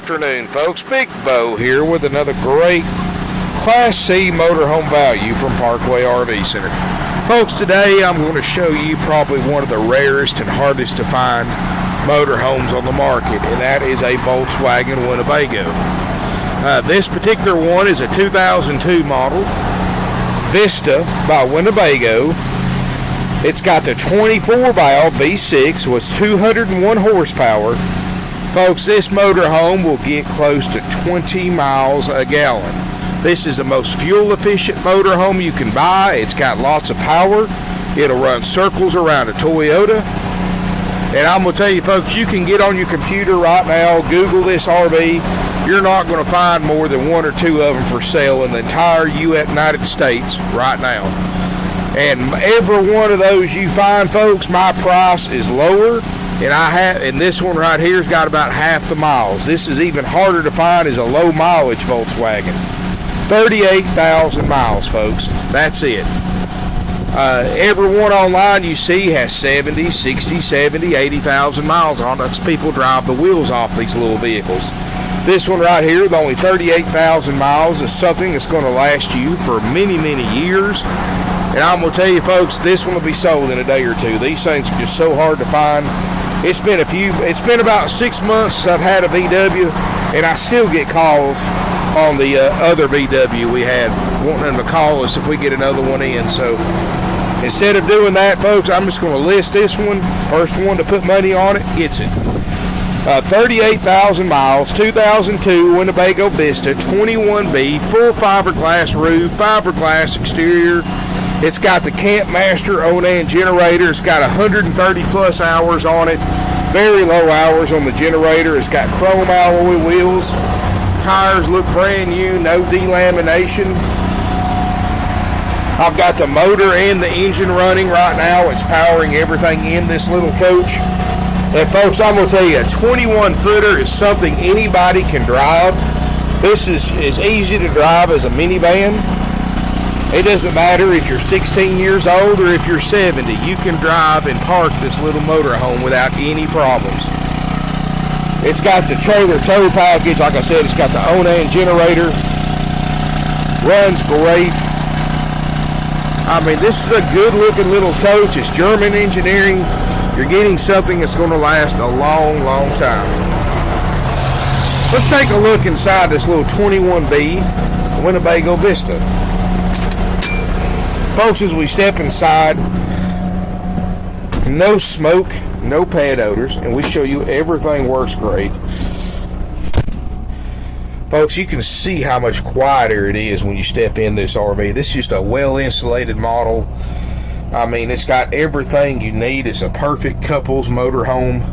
afternoon, folks. Big Bo here with another great Class C motorhome value from Parkway RV Center. Folks, today I'm going to show you probably one of the rarest and hardest to find motorhomes on the market, and that is a Volkswagen Winnebago. This particular one is a 2002 model, Vista by Winnebago. It's got the 24 valve V6, so it's 201 horsepower. Folks, this motorhome will get close to 20 miles a gallon. This is the most fuel efficient motorhome you can buy. It's got lots of power. It'll run circles around a Toyota. And I'm going to tell you, folks, you can get on your computer right now, Google this RV. You're not going to find more than one or two of them for sale in the entire United States right now. And every one of those you find, folks, my price is lower. And this one right here has got about half the miles. This is even harder to find, is a low mileage Volkswagen. 38,000 miles, folks. That's it. Every one online you see has 70, 60, 70, 80,000 miles on it. That's people drive the wheels off these little vehicles. This one right here with only 38,000 miles is something that's going to last you for many, many years. And I'm going to tell you, folks, this one will be sold in a day or two. These things are just so hard to find. It's been about 6 months since I've had a VW, and I still get calls on the other VW we had, wanting them to call us if we get another one in. So instead of doing that, folks, I'm just going to list this one. First one to put money on it gets it. 38,000 miles, 2002 Winnebago Vista, 21B, full fiberglass roof, fiberglass exterior. It's got the Camp Master Onan generator. It's got 130 plus hours on it. Very low hours on the generator. It's got chrome alloy wheels. Tires look brand new, no delamination. I've got the motor and the engine running right now. It's powering everything in this little coach. And folks, I'm going to tell you, a 21-footer is something anybody can drive. This is as easy to drive as a minivan. It doesn't matter if you're 16 years old or if you're 70. You can drive and park this little motorhome without any problems. It's got the trailer tow package. Like I said, it's got the Onan generator. Runs great. I mean, this is a good-looking little coach. It's German engineering. You're getting something that's going to last a long, long time. Let's take a look inside this little 21B Winnebago Vista. Folks, as we step inside, no smoke, no pad odors, and we show you everything works great. Folks, you can see how much quieter it is when you step in this RV. This is just a well-insulated model. I mean, it's got everything you need. It's a perfect couples motorhome.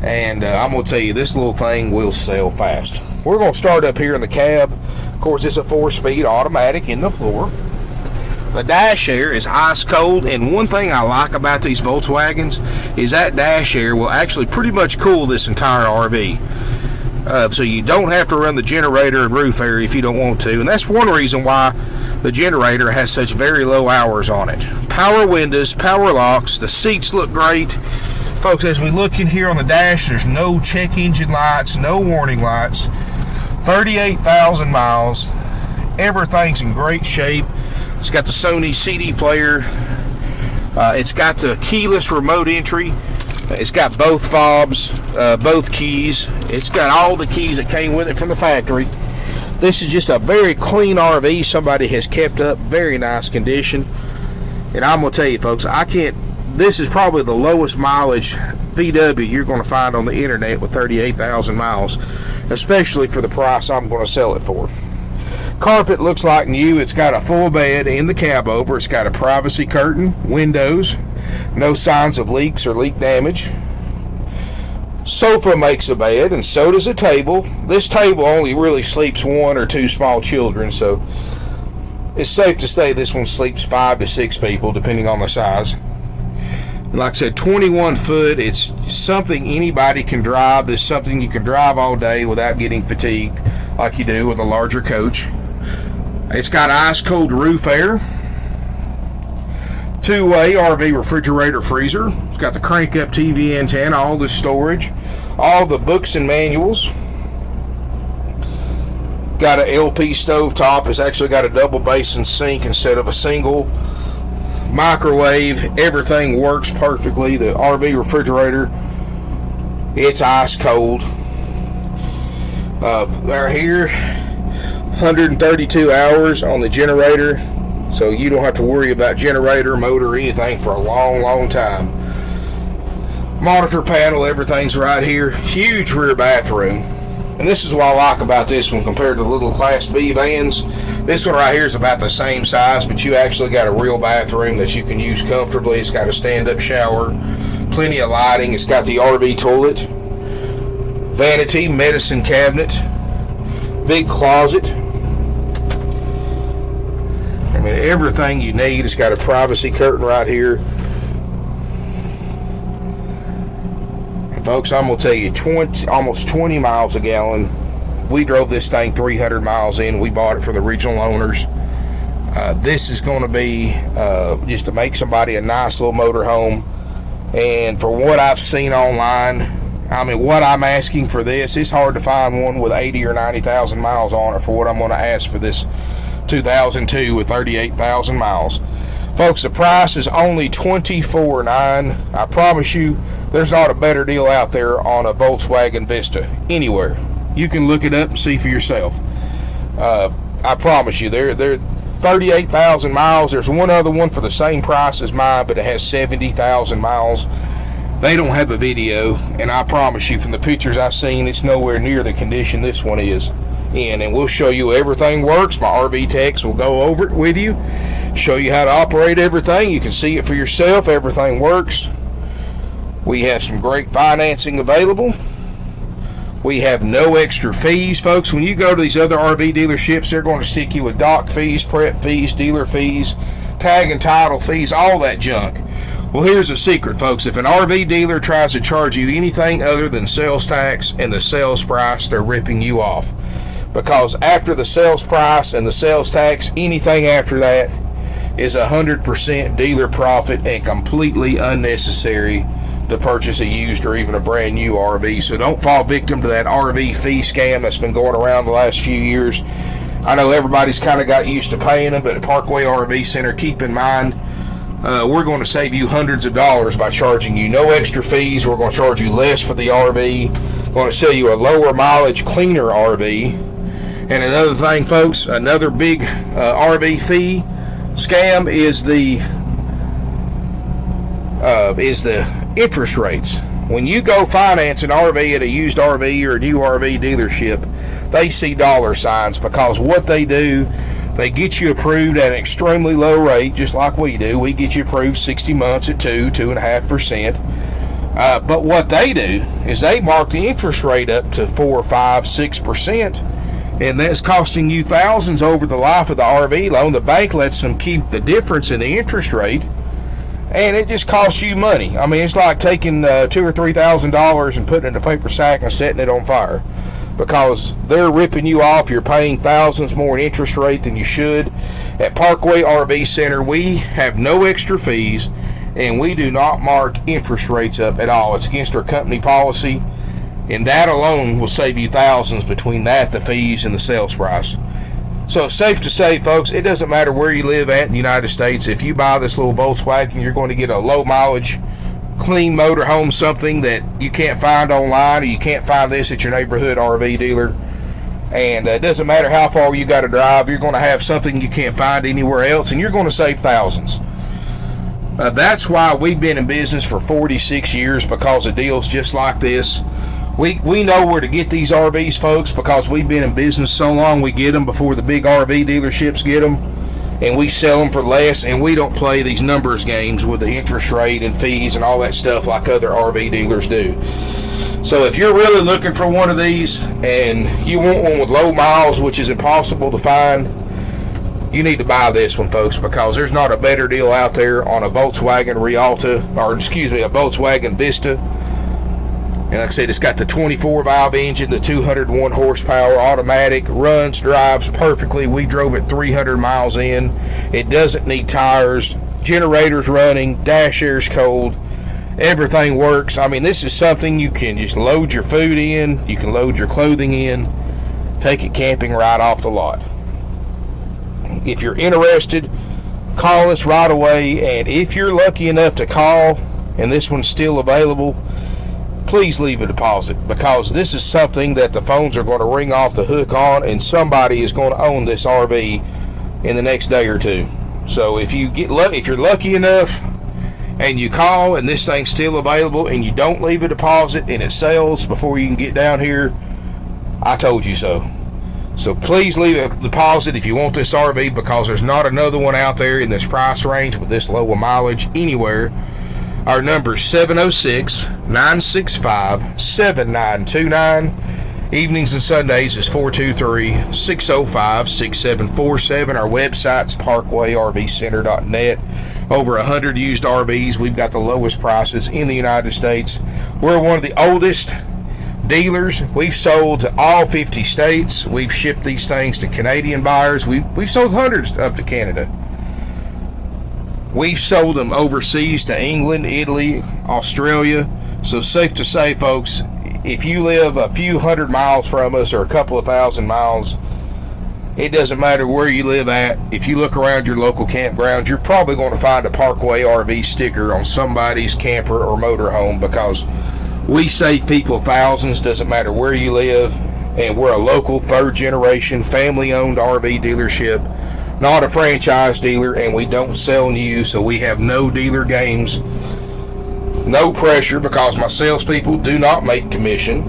And I'm going to tell you, this little thing will sell fast. We're going to start up here in the cab. Of course, it's a 4-speed automatic in the floor. The dash air is ice cold, and one thing I like about these Volkswagens is that dash air will actually pretty much cool this entire RV. So you don't have to run the generator and roof air if you don't want to, and that's one reason why the generator has such very low hours on it. Power windows, power locks, the seats look great. Folks, as we look in here on the dash, there's no check engine lights, no warning lights. 38,000 miles. Everything's in great shape. It's got the Sony CD player. It's got the keyless remote entry. It's got both fobs, both keys. It's got all the keys that came with it from the factory. This is just a very clean RV. Somebody has kept up, very nice condition. And I'm going to tell you, folks, this is probably the lowest mileage VW you're going to find on the internet with 38,000 miles, especially for the price I'm going to sell it for. Carpet looks like new. It's got a full bed in the cab over. It's got a privacy curtain, windows, no signs of leaks or leak damage. Sofa makes a bed, and so does a table. This table only really sleeps 1 or 2 small children, so it's safe to say this one sleeps 5 to 6 people, depending on the size. And like I said, 21 foot. It's something anybody can drive. It's something you can drive all day without getting fatigued like you do with a larger coach. It's got ice cold roof air, 2-way RV refrigerator freezer. It's got the crank up TV antenna, all the storage, all the books and manuals. Got an LP stove top. It's actually got a double basin sink instead of a single. Microwave. Everything works perfectly. The RV refrigerator, it's ice cold. They're here 132 hours on the generator, so you don't have to worry about generator, motor, or anything for a long time. Monitor panel, everything's right here. Huge rear bathroom. And this is what I like about this one compared to the little Class B vans. This one right here is about the same size, but you actually got a real bathroom that you can use comfortably. It's got a stand-up shower, plenty of lighting. It's got the RV toilet, vanity, medicine cabinet, big closet. I mean, everything you need. It's got a privacy curtain right here. Folks, I'm going to tell you, almost 20 miles a gallon. We drove this thing 300 miles in. We bought it for the original owners. This is going to be just to make somebody a nice little motorhome. And for what I've seen online, I mean, what I'm asking for this, it's hard to find one with 80 or 90,000 miles on it for what I'm going to ask for this 2002 with 38,000 miles. Folks, the price is only $24,900. I promise you, there's not a better deal out there on a Volkswagen Vista anywhere. You can look it up and see for yourself. I promise you, they're 38,000 miles. There's one other one for the same price as mine, but it has 70,000 miles. They don't have a video, and I promise you, from the pictures I've seen, it's nowhere near the condition this one is in. And we'll show you everything works. My RV techs will go over it with you, show you how to operate everything. You can see it for yourself. Everything works. We have some great financing available. We have no extra fees, folks. When you go to these other RV dealerships, they're going to stick you with dock fees, prep fees, dealer fees, tag and title fees, all that junk. Well, here's the secret, folks. If an RV dealer tries to charge you anything other than sales tax and the sales price, they're ripping you off. Because after the sales price and the sales tax, anything after that is 100% dealer profit and completely unnecessary to purchase a used or even a brand new RV. So don't fall victim to that RV fee scam that's been going around the last few years. I know everybody's kind of got used to paying them, but at Parkway RV Center, keep in mind, we're going to save you hundreds of dollars by charging you no extra fees. We're going to charge you less for the RV. We're going to sell you a lower mileage, cleaner RV. And another thing, folks, another big RV fee scam is the interest rates. When you go finance an RV at a used RV or a new RV dealership, they see dollar signs, because what they do, they get you approved at an extremely low rate, just like we do. We get you approved 60 months at 2.5%. But what they do is they mark the interest rate up to 4, 5, 6%, and that's costing you thousands over the life of the RV loan. The bank lets them keep the difference in the interest rate, and it just costs you money. I mean, it's like taking $2,000 or $3,000 and putting it in a paper sack and setting it on fire, because they're ripping you off. You're paying thousands more in interest rate than you should. At Parkway RV Center, we have no extra fees, and we do not mark interest rates up at all. It's against our company policy, and that alone will save you thousands between that, the fees, and the sales price. So it's safe to say, folks, it doesn't matter where you live at in the United States. If you buy this little Volkswagen, you're going to get a low mileage, clean motorhome, something that you can't find online, or you can't find this at your neighborhood RV dealer. And it doesn't matter how far you got to drive, you're going to have something you can't find anywhere else, and you're going to save thousands. That's why we've been in business for 46 years, because of deals just like this. We know where to get these RVs, folks, because we've been in business so long. We get them before the big RV dealerships get them, and we sell them for less, and we don't play these numbers games with the interest rate and fees and all that stuff like other RV dealers do. So if you're really looking for one of these and you want one with low miles, which is impossible to find, you need to buy this one, folks, because there's not a better deal out there on a Volkswagen a Volkswagen Vista. And like I said, it's got the 24-valve engine, the 201 horsepower automatic, runs, drives perfectly. We drove it 300 miles in. It doesn't need tires. Generator's running. Dash air's cold. Everything works. I mean, this is something you can just load your food in. You can load your clothing in. take it camping right off the lot. If you're interested, call us right away, and if you're lucky enough to call and this one's still available, please leave a deposit, because this is something that the phones are going to ring off the hook on, and somebody is going to own this RV in the next day or two. So if you're lucky enough and you call and this thing's still available and you don't leave a deposit and it sells before you can get down here, I told you so. So please leave a deposit if you want this RV, because there's not another one out there in this price range with this low of mileage anywhere. Our number is 706-965-7929. Evenings and Sundays is 423-605-6747. Our website's parkwayrvcenter.net. Over 100 used RVs. We've got the lowest prices in the United States. We're one of the oldest dealers. We've sold to all 50 states. We've shipped these things to Canadian buyers. We've sold hundreds up to Canada. We've sold them overseas to England, Italy, Australia. So safe to say, folks, if you live a few hundred miles from us or a couple of thousand miles, it doesn't matter where you live at. If you look around your local campground, you're probably going to find a Parkway RV sticker on somebody's camper or motorhome, because we save people thousands, doesn't matter where you live, and we're a local third-generation family-owned RV dealership, not a franchise dealer, and we don't sell new, so we have no dealer games, no pressure, because my salespeople do not make commission.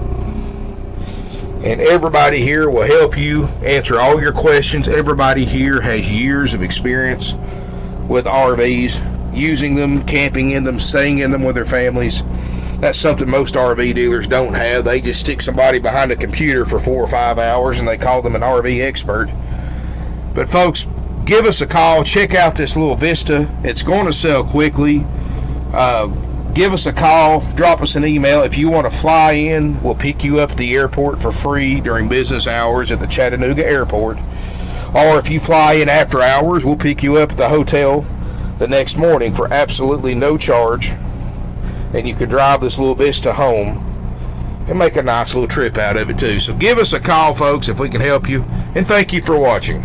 And everybody here will help you answer all your questions. Everybody here has years of experience with RVs, using them, camping in them, staying in them with their families. That's something most RV dealers don't have. They just stick somebody behind a computer for 4 or 5 hours and they call them an RV expert. But folks, give us a call. Check out this little Vista. It's going to sell quickly. Give us a call. Drop us an email. If you want to fly in, we'll pick you up at the airport for free during business hours at the Chattanooga airport. Or if you fly in after hours, we'll pick you up at the hotel the next morning for absolutely no charge. And you can drive this little Vista home and make a nice little trip out of it too. So give us a call, folks, if we can help you. And thank you for watching.